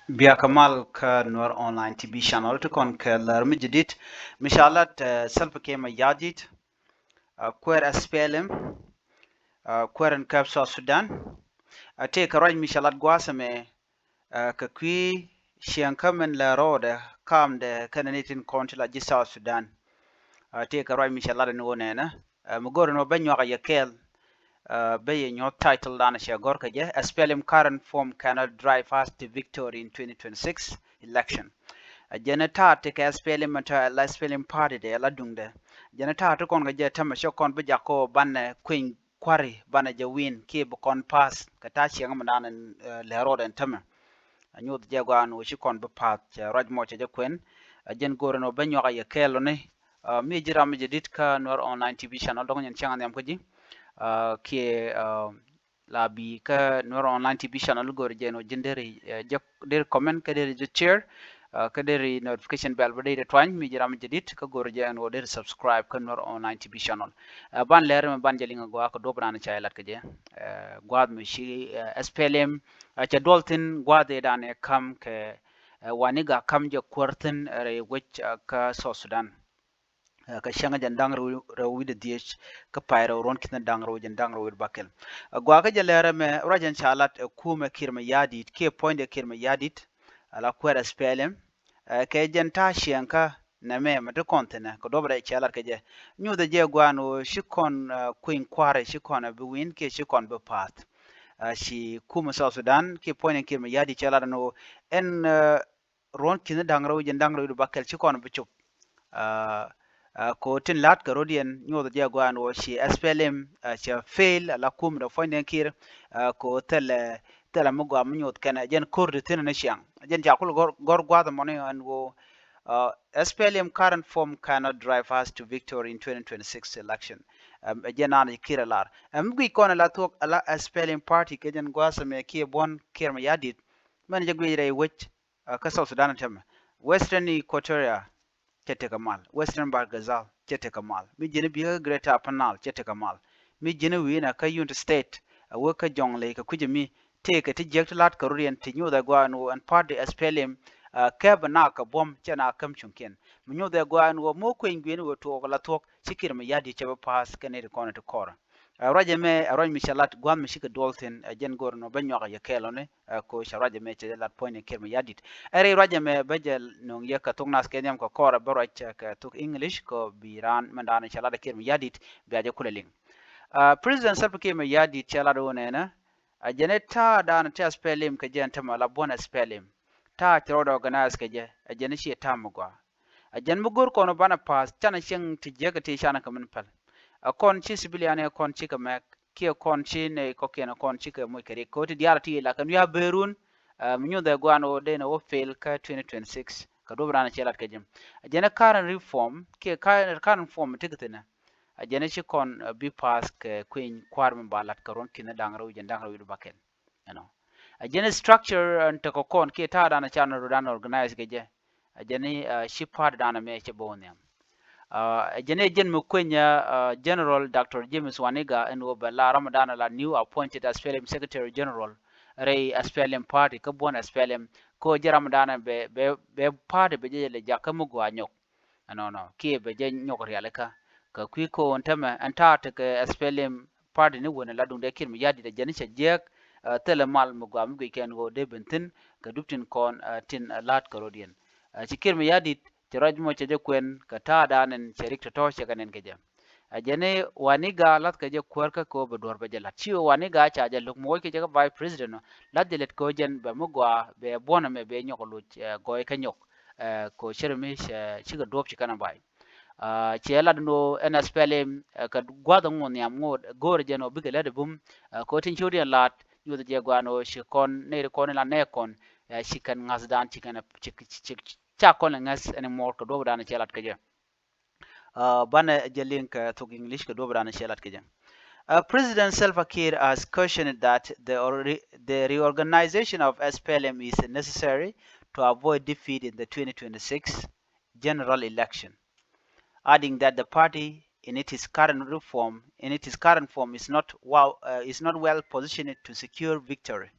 بيا كمال كنور اونلاين تي بي شانل تكون كلر مجديد مشالات سلف كيما ياديد كوير اسبيلم كوير كابسا السودان تي كراج مشالات غواسمه ككوي شيانكا من لا رود كام ده كننيتين كونتلا جيسا السودان تي كراج مشالات نونينا مغور نو بنيو يكيل bay your title dana she gorka je SPLM current form cannot drive us to victory in 2026 election janata te ka SPLM ta la SPLM party de la dungde janata to kon ga je tama she kon be jako ban queen kwari bana je win ke bu kon pass ka ta shi ngam dan le roden tama anyu je gwan wo shi kon be pat raj mo je kwen jen goro no banyo ga ye kelo ne mi jira mi jedit ka nor online tv channel dong nyen changa nyam ko ji ke labi ka nor online tv channel gor jeno jendere jok der comment ka der je share ka der notification bell ba der twan mi jiram jedit ka gor jeno der subscribe ka nor online tv channel ban leer me ban jelinga go ko dobrana chaylat ka je gwad mi shi SPLM cha doltin gwade dane kam ke waniga kam je kwartin re wech ka so Sudan ka shanga jan dang ro wida diech ka pairo ron kitan dang ro jan dang ro wid bakel gwa ka jalera me rajan chalat kuma kirma yadit ke point de kirma yadit ala kwera spelem ke jan ta shianka na me mata kontena ko dobra chalat ke je nyu de je gwano shikon queen kware shikon be win ke shikon be path shi kuma South Sudan ke point de kirma yadi chalat no en ron kitan dang ro jan dang ro wid bakel shikon be chup ko tin lat ka rodien nyodo dia gwan wo shi SPLM cha fail la kum da fonden kir ko tele mo gwa nyot kana jen kurdu tin na shiang jen ja kul gor gwa da money and wo SPLM current form cannot drive us to victory in 2026 election jen an kira lar gwi kona la tok ala SPLM party ke jen gwa sa me ki bon kir ma yadit man je gwi re wich ka South Sudan tam Western Equatoria chete kamal Western Bargazal chete kamal mi jene biya Greater Panal chete kamal mi jene wina ka Unity State awo ka jongle ka kuje mi te ka ti jekt lat ka rurien ti nyu da gwa no an part the SPLM ka bana ka bom chana kam chunken mi nyu da gwa no mo ko ingwen wo to la tok sikir mi yadi chaba pass ka ne ko na to kora raja me aroj mi shalat gwam mi shika dolten jen gor no banyo ga yakelo ne ko sharaja me che lat point ker mi yadit are raja me bajel no yaka tung nas kenyam ko kora baro ka tuk english ko biran mandana shalada ker mi yadit biaje kuleling president salpa ker mi yadit shalada wona na janeta dan ta spelim ka jen tama la bona spelim ta trodo organize ka je jene shi tamugwa jen mugur ko no bana pass tana shing ti jega ti shana kamun pal kon chi sibiliane kon chi ka mek ki kon chi ne ko kena kon chi ka mo kere ko ti diara ti la kan ya berun minyo da gwano de no fail ka 2026 ka do brana chelat ka jim ajena current reform ke current form tigitena ajena chi kon bi pass ke queen kwarm balat ka ron kina dangro jen dangro yu baken you know ajena structure anta ko kon ke ta dana chana ro dana organize ke je ajena shi part dana me che bonya jene jen mukwenya General Dr. James Waniga and Wobala Ramadan la new appointed as SPLM Secretary General Ray SPLM party ka bon SPLM ko Ramadan be party be jele jakamu gwa nyok no ki be je nyok riale ka kwi ko ntama anta te ka SPLM party ni wona la dum de kin mi yadi de jene che jek tele mal mu gwa mu ken go de bentin ka duptin kon tin lat karodien cikir mi yadi tiraj mo ceje kwen ka ta danen cerik to to kanen keje ajene waniga lat keje kwarka ko be dor be lat chiwo waniga cha je luk mo keje ka vice president no lat de let ko jen be mugwa be bona me be nyoko lu go ka nyok ko chermi chiga dop chikana bai che lat no NSPLM ka gwada ngon yam ngod gor je no bigele de bum ko tin chudi lat yude je gwano shikon ne ko ne la ne kon chikan ngasdan chikan chik cha kon ngas anymore ko do dana chelat keje bana je link to English ko do dana chelat keje President Salva Kiir has cautioned that the reorganization of SPLM is necessary to avoid defeat in the 2026 general election, adding that the party in its current form is not well positioned to secure victory.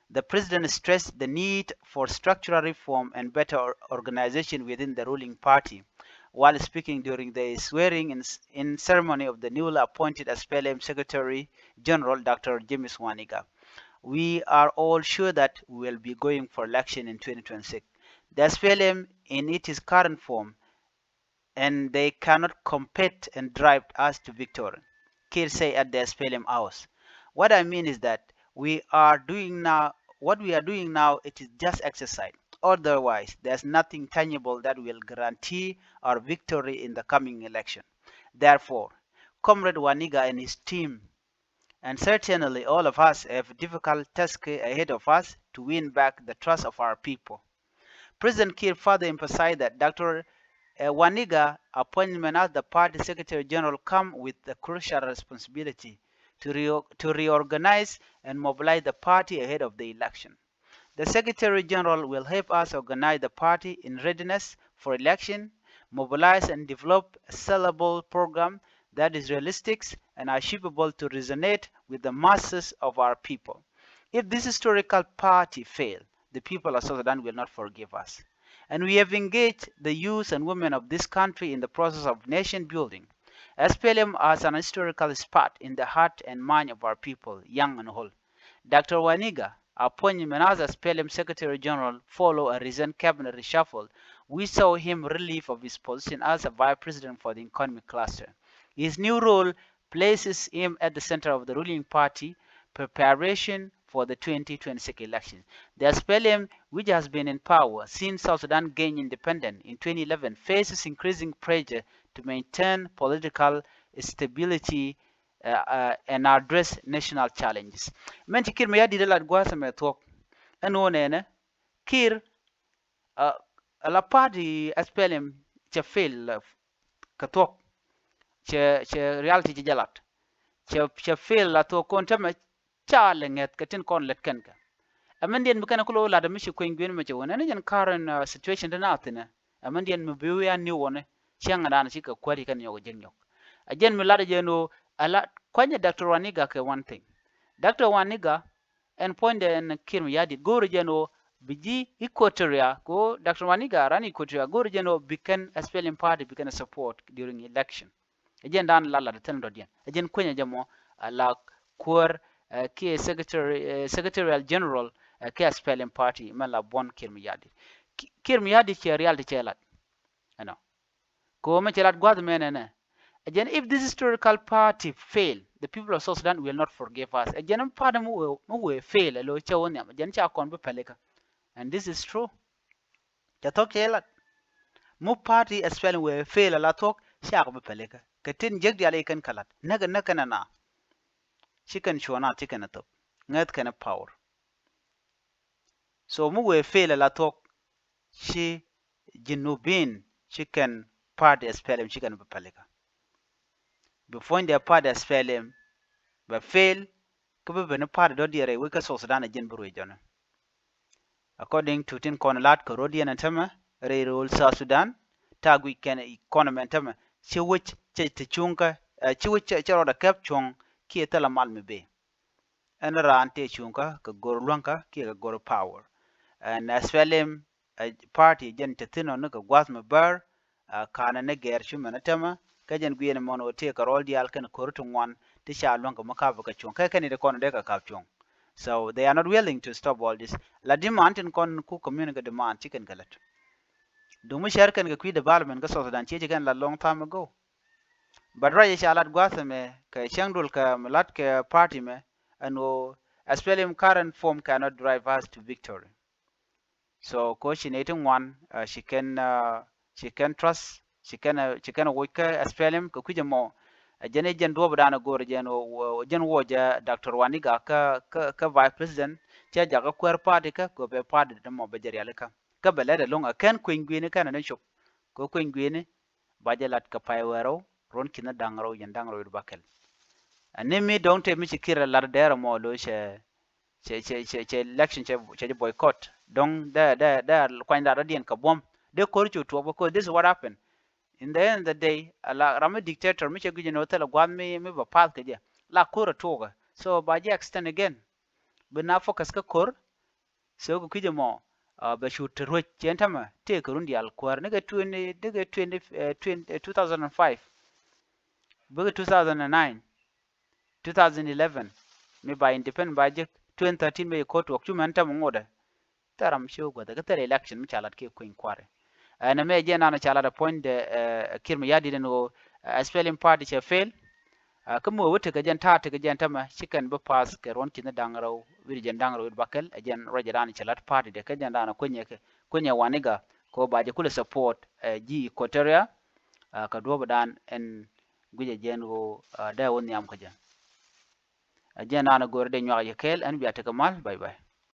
The president stressed the need for structural reform and better organization within the ruling party while speaking during the swearing-in ceremony of the newly appointed SPLM Secretary General Dr. James Waniga. We are all sure that we will be going for election in 2026. The SPLM in its current form, and they cannot compete and drive us to victory. Kiir say at the SPLM house. What I mean is that we are doing now what we are doing now, it is just exercise. Otherwise, there's nothing tangible that will guarantee our victory in the coming election. Therefore, Comrade Waniga and his team, and certainly all of us, have a difficult task ahead of us to win back the trust of our people. President Kiir further emphasized that Dr. Waniga appointment as the party secretary general come with the crucial responsibility to reorganize and mobilize the party ahead of the election. The secretary general will help us organize the party in readiness for election, mobilize and develop a sellable program that is realistic and achievable to resonate with the masses of our people. If this historical party fails, the people of South Sudan will not forgive us. And we have engaged the youth and women of this country in the process of nation building. SPLM has an historical spot in the heart and mind of our people, young and old. Dr. Waniga, appointment as SPLM Secretary General follow a recent cabinet reshuffle. We saw him relief of his position as a vice president for the economic cluster. His new role places him at the center of the ruling party preparation for the 2026 election. The SPLM, which has been in power since South Sudan gained independence in 2011, faces increasing pressure to maintain political stability and address national challenges. Menti kir me yadi la gwasa me talk. Eno nene kir la party SPLM che fail ka talk che reality che jalat che fail la to konta me chale nget katin kon let kenka. Amandian mekana kulo la da mishi kwen gwen me che wona ne jan current situation da natina. Amandian me biwe ya ni wona chianga dana chika kwari kan yogo jenyok. Ajen me lada jeno ala kwanya Dr. Waniga ke one thing. Dr. Waniga en point en kirmi yadi goro jeno biji equatoria go Dr. Waniga rani equatoria goro jeno biken SPLM party biken support during election. Ajen dan lala da tan dodian. Ajen kwanya jamo ala kur ke secretarial general ke SPLM party mala bon kirmi yadi ke reality chelat. Ano. Ko me chelat gwad menene. Again, if this historical party fail, the people of South Sudan will not forgive us. Again, party mu fail lo chawon again cha kon be peleka. And this is true. Ya talk yelat. Mu party SPLM we fail la talk cha be peleka. Katin jeg dia kan kalat. Naga nakana na. Chicken shona chicken atop. Ngat kana power. So mu we fail la talk she jinubin chicken party SPLM chicken be peleka. Before their party SPLM, but fail, could be no party do dear we can South Sudan again Burujon. According to Tin Konalat, Corodian and Tama, Railroad South Sudan, tag we can economy and Tama, Chiwich Chunka, Chiwich Charoda Cap Chong, Kietala Malme Bay. And around Chunka, Gorlunka, Kia Goro Power. And SPLM party, Jen Tetino Nuka Guasma Burr, Kana Neger Shumanatama. Kajan gwene mono te karol dial kan kortung one te sha longa makava ka chung ka kan de kon de ka chung. So they are not willing to stop all this. La demand in kon ku community demand chicken galat. Dumu share kan ga kwi development ga so dan che kan la long time ago. But right sha lat gwasa me ka shangdul ka lat ka party me and SPLM current form cannot drive us to victory. So coordinating one she can trust she can work SPLM ko kuje mo jene jen do badana gor jen woja Dr. Waniga ka vice president che jaga kwer party ka ko be party de mo be jeri alaka ka bele de longa ken kwingwini kana ne chop ko kwingwini bajalat ka paywero ron kina dangro yen dangro du bakel anemi don't te mi kira lar dera mo lo che election che boycott donc da kwanda radien ka bom de korchu to because this is what happened. In the end of the day, la rama dictator mi chegu jeno tala gwan mi ba path ke je la kura toga. So ba je extend again. Bina focus ka kur so ko kije mo ba shut ro chentama te ko rundial kwar ne ga 2005 buga 2009 2011 me ba independent ba je 2013 me court wak chuman tam ngoda taram show go daga tare election mi chalat ke kuin kware na me je na chala point de kirma yadi den go spelling party che fail kamo wote ga jan ta ga jan tama chikan ba pass ke ron kin dangraw wir jan dangraw bakal jan rajadan chalat party de ka jan dana kunya waniga ko ba je kula support ji kotaria ka do dan en guje jen go da woni am ka jan jan ana gorde nyaa yekel an biata kamal bye bye